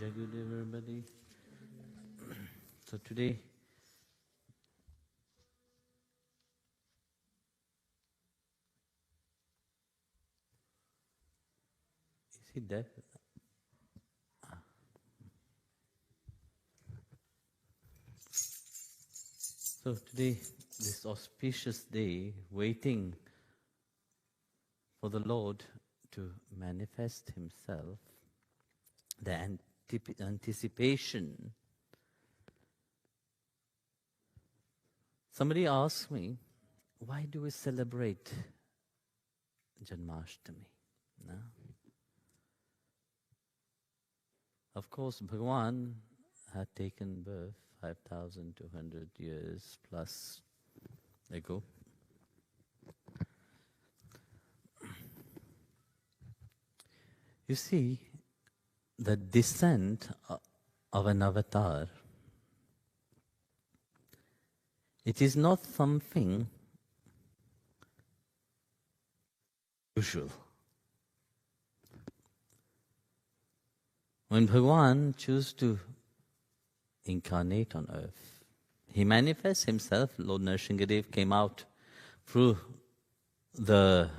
Good everybody. So today, is he deaf? So today, this auspicious day, waiting for the Lord to manifest Himself, the anticipation. Somebody asked me, why do we celebrate Janmashtami? No? Of course, Bhagavan had taken birth 5,200 years plus ago. You see, the descent of an avatar, it is not something usual. When Bhagavan chose to incarnate on earth, He manifests Himself. Lord Nrsingadev came out through the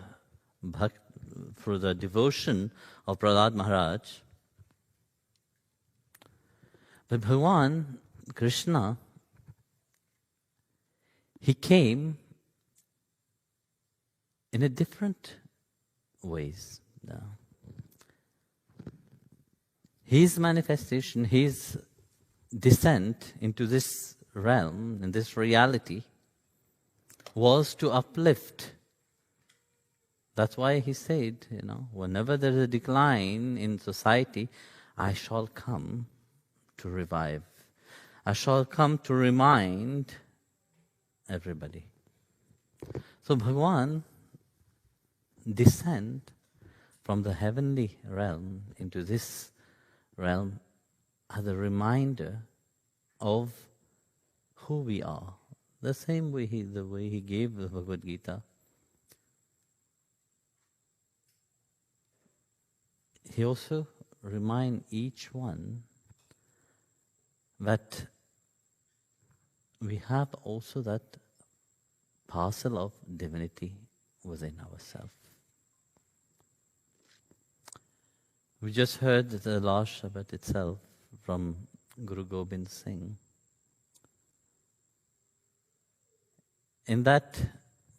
devotion of Prahlad Maharaj. But Bhagavan, Krishna, He came in a different ways now. His manifestation, His descent into this realm, in this reality, was to uplift. That's why He said, whenever there is a decline in society, I shall come to revive. I shall come to remind everybody. So Bhagavan descend from the heavenly realm into this realm as a reminder of who we are. The same way the way He gave the Bhagavad Gita. He also remind each one that we have also that parcel of divinity within ourselves. We just heard the last Shabbat itself from Guru Gobind Singh. In that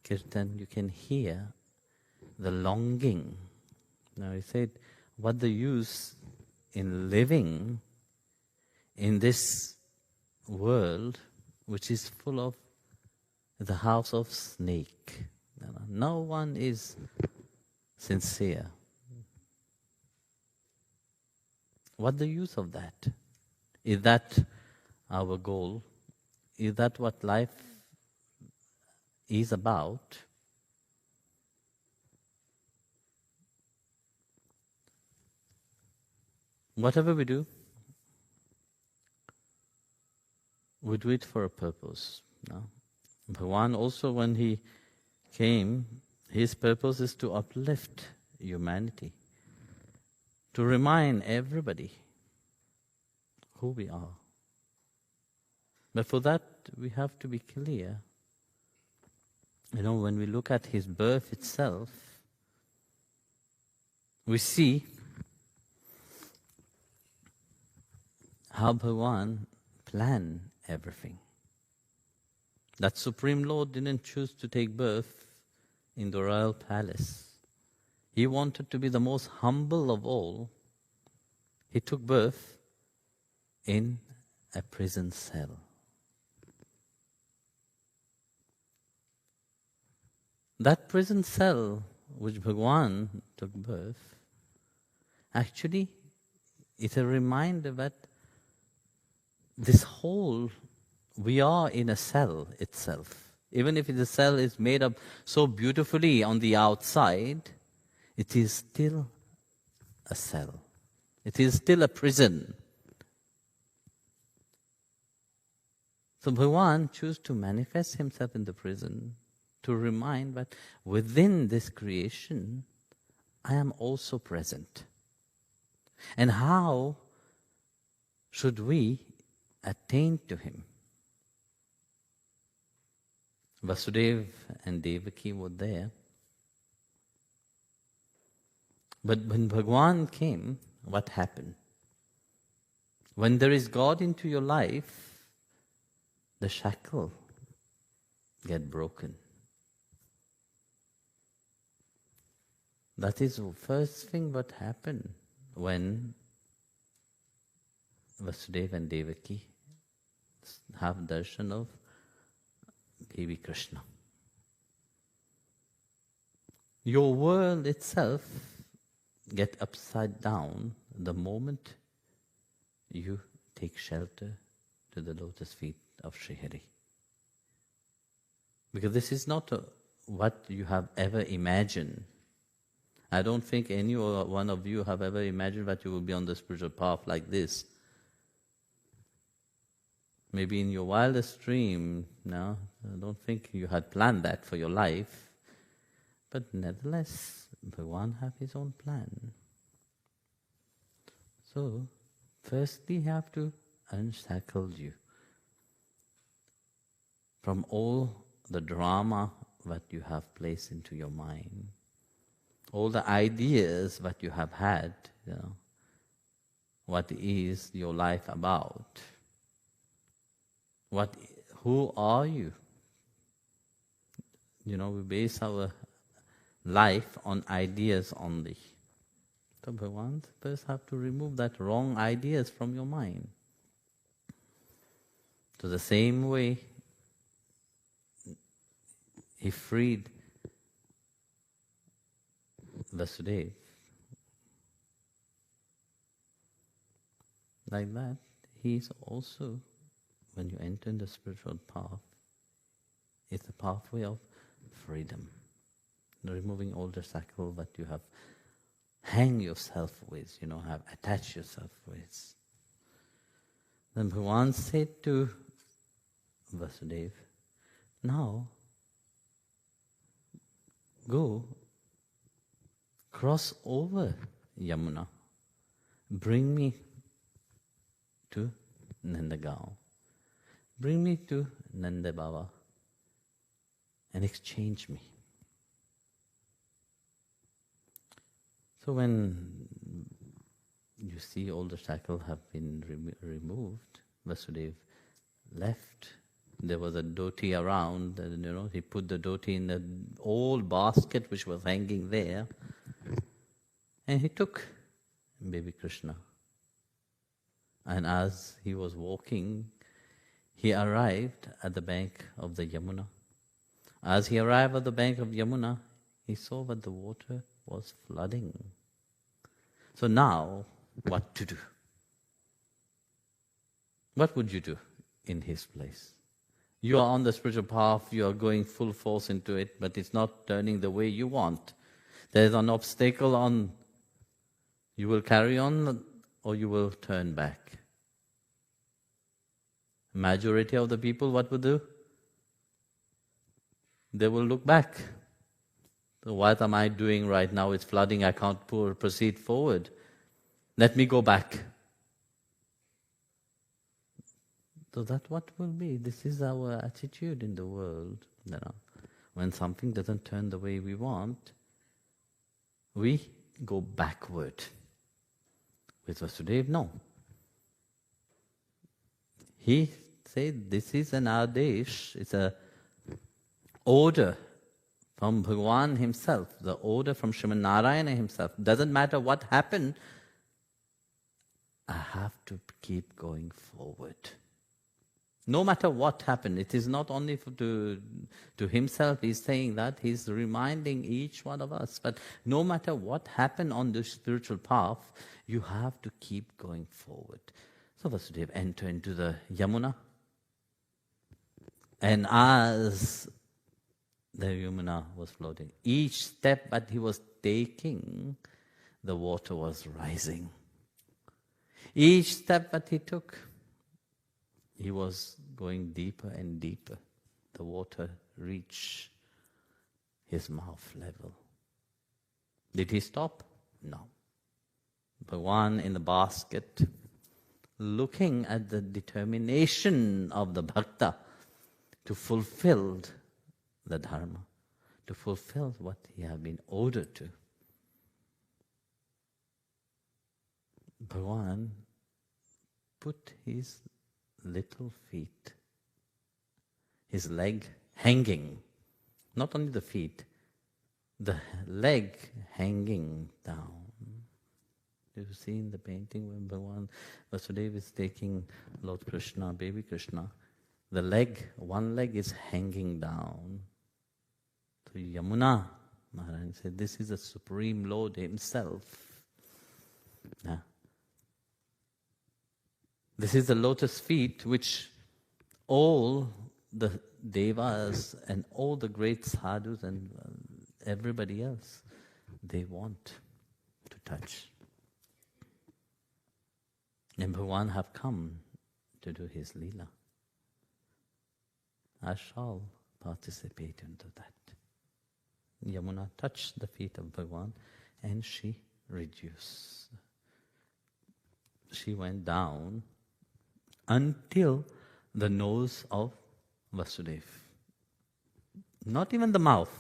kirtan, you can hear the longing. Now he said, what the use in living in this world which is full of the house of snake? No one is sincere. What the use of that? Is that our goal? Is that what life is about? Whatever we do it for a purpose. No? Bhagavan also, when He came, His purpose is to uplift humanity, to remind everybody who we are. But for that, we have to be clear. When we look at His birth itself, we see how Bhagavan planned everything. That Supreme Lord didn't choose to take birth in the royal palace. He wanted to be the most humble of all. He took birth in a prison cell. That prison cell which Bhagavan took birth, actually is a reminder that this whole, we are in a cell itself. Even if the cell is made up so beautifully on the outside, it is still a cell. It is still a prison. So Bhagavan chose to manifest Himself in the prison to remind that within this creation, I am also present. And how should we attain to him. Vasudeva and Devaki were there. But when Bhagwan came, what happened? When there is God into your life, the shackle get broken. That is the first thing what happened when Vasudeva and Devaki have darshan of baby Krishna. Your world itself get upside down the moment you take shelter to the lotus feet of Sri Hari. Because this is not what you have ever imagined. I don't think any one of you have ever imagined that you will be on the spiritual path like this. Maybe in your wildest dream, no, I don't think you had planned that for your life. But nevertheless, Bhagwan has his own plan. So, firstly, you have to unshackle you from all the drama that you have placed into your mind, all the ideas that you have had, what is your life about? Who are you? We base our life on ideas only. So Bhagwan first have to remove that wrong ideas from your mind. So the same way he freed Vasudeva, like that, he is also, when you enter the spiritual path, it's a pathway of freedom. Removing all the shackle that you have hang yourself with, have attached yourself with. Then Bhagwan said to Vasudeva, now go cross over Yamuna, bring me to Nandagaon, bring me to Nanda Baba and exchange me. So when you see all the shackles have been removed, Vasudeva left. There was a dhoti around, he put the dhoti in an old basket which was hanging there, and he took baby Krishna. And as he was walking, he arrived at the bank of the Yamuna. As he arrived at the bank of Yamuna, he saw that the water was flooding. So now, what to do? What would you do in his place? You are on the spiritual path, you are going full force into it, but it's not turning the way you want. There's an obstacle on, you will carry on or you will turn back. Majority of the people, what will do? They will look back. So what am I doing right now? It's flooding, I can't proceed forward. Let me go back. So that's what will be. This is our attitude in the world. When something doesn't turn the way we want, we go backward. With Vasudeva, no. He said this is an adesh, it's an order from Bhagwan himself, the order from Satya Narayana himself. Doesn't matter what happened, I have to keep going forward. No matter what happened, it is not only to himself he's saying that, he's reminding each one of us. But no matter what happened on the spiritual path, you have to keep going forward. So Vasudeva entered into the Yamuna. And as the Yamuna was floating, each step that he was taking, the water was rising. Each step that he took, he was going deeper and deeper. The water reached his mouth level. Did he stop? No. Bhagwan in the basket looking at the determination of the bhakta to fulfill the dharma, to fulfill what he had been ordered to. Bhagavan put his little feet, his leg hanging, not only the feet, the leg hanging down. You've seen the painting when Bhagavan Vasudeva is taking Lord Krishna, baby Krishna, the leg, one leg is hanging down. So Yamuna Maharaj said, this is the Supreme Lord himself. Yeah. This is the lotus feet which all the devas and all the great sadhus and everybody else, they want to touch. And Bhagavan have come to do his Leela. I shall participate into that. Yamuna touched the feet of Bhagavan and she reduced. She went down until the nose of Vasudeva. Not even the mouth.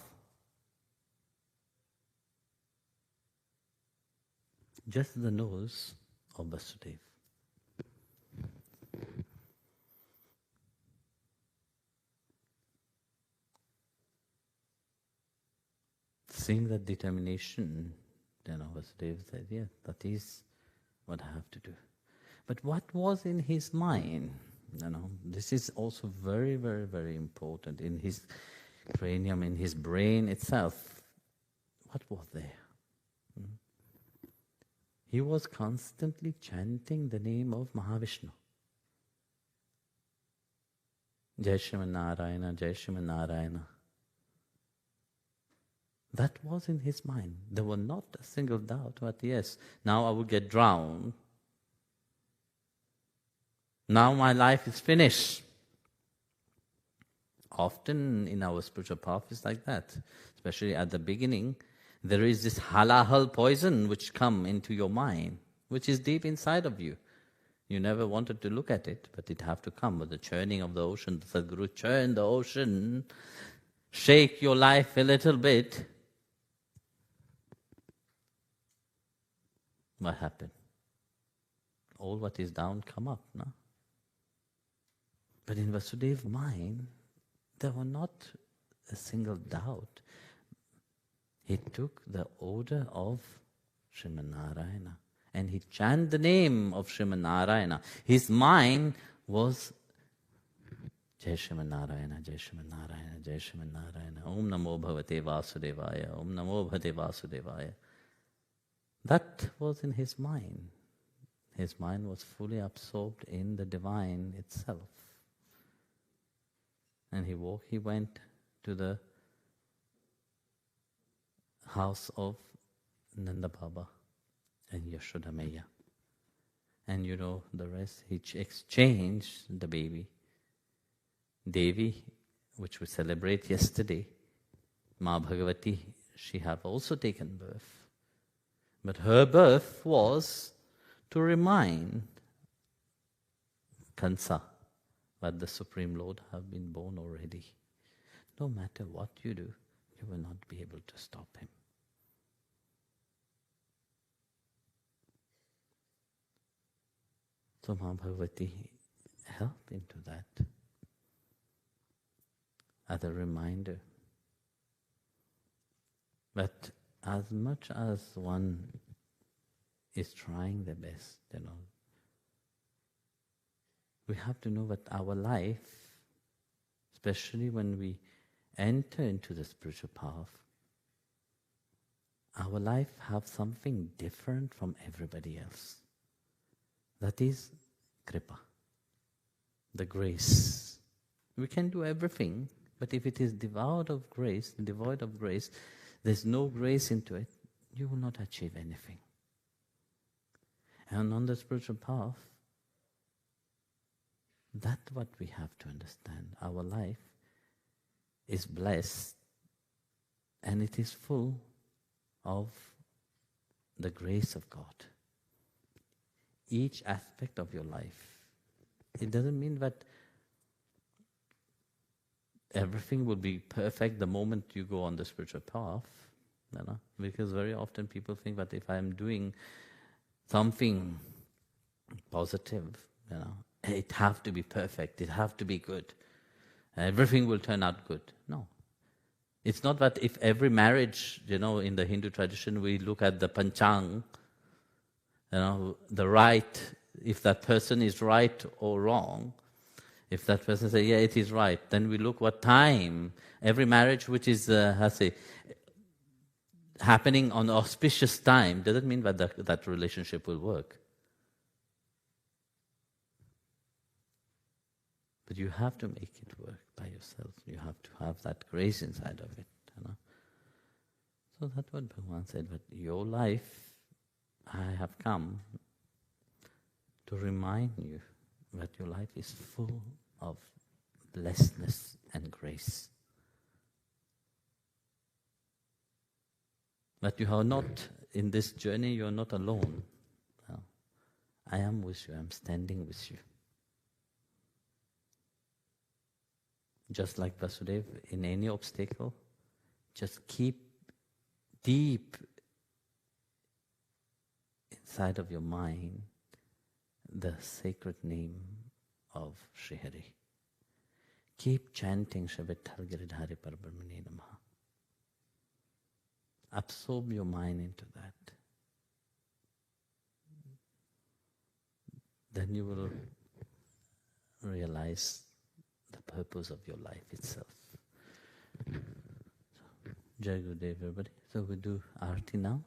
Just the nose of Vasudeva. Seeing that determination, Vasudeva said, yeah, that is what I have to do. But what was in his mind? This is also very, very, very important. In his cranium, in his brain itself, what was there? He was constantly chanting the name of Mahavishnu. Jai Shriman Narayana, Jai Shriman Narayana. That was in his mind. There was not a single doubt, but yes, now I will get drowned. Now my life is finished. Often in our spiritual path it's like that. Especially at the beginning, there is this halahal poison which come into your mind, which is deep inside of you. You never wanted to look at it, but it have to come with the churning of the ocean. The Sadguru churn the ocean, shake your life a little bit. What happened? All what is down come up, no? But in Vasudeva's mind, there was not a single doubt. He took the order of Sriman Narayana and he chanted the name of Sriman Narayana. His mind was Jai Shriman Narayana, Jai Shriman Narayana, Jai Shriman Narayana, Om Namo Bhavate Vasudevaya, Om Namo Bhavate Vasudevaya. That was in his mind. His mind was fully absorbed in the divine itself. And he went to the house of Nanda Baba and Yashoda Maya. And you know the rest, he exchanged the baby. Devi, which we celebrate yesterday, Ma Bhagavati, she have also taken birth. But her birth was to remind Kansa that the Supreme Lord have been born already. No matter what you do, you will not be able to stop him. So Ma Bhagavati helped into that as a reminder. But as much as one is trying their best, we have to know that our life, especially when we enter into the spiritual path, our life have something different from everybody else. That is kripa, the grace. We can do everything, but if it is devoid of grace, there's no grace into it, you will not achieve anything. And on the spiritual path, that's what we have to understand. Our life is blessed and it is full of the grace of God. each aspect of your life. It doesn't mean that everything will be perfect the moment you go on the spiritual path, because very often people think that if I'm doing something positive, it have to be perfect, it have to be good, everything will turn out good. No. It's not that if every marriage, in the Hindu tradition, we look at the panchang, the right, if that person is right or wrong. If that person says, yeah, it is right, then we look what time. Every marriage which is, happening on auspicious time doesn't mean that that relationship will work. But you have to make it work by yourself. You have to have that grace inside of it. So that's what Bhagavan said, that your life, I have come to remind you that your life is full of blessedness and grace. That you are not, in this journey, you are not alone. I am with you, I am standing with you. Just like Vasudeva, in any obstacle, just keep deep inside of your mind the sacred name of Sri Hari. Keep chanting Shavital Giridhari Parabrahmane Namaha. Absorb your mind into that. Then you will realize the purpose of your life itself. So, Jai Gurudev, everybody. So we do Aarti now.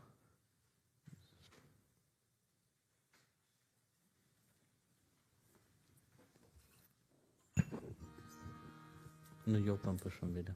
No, Yopam Pushpam Vida.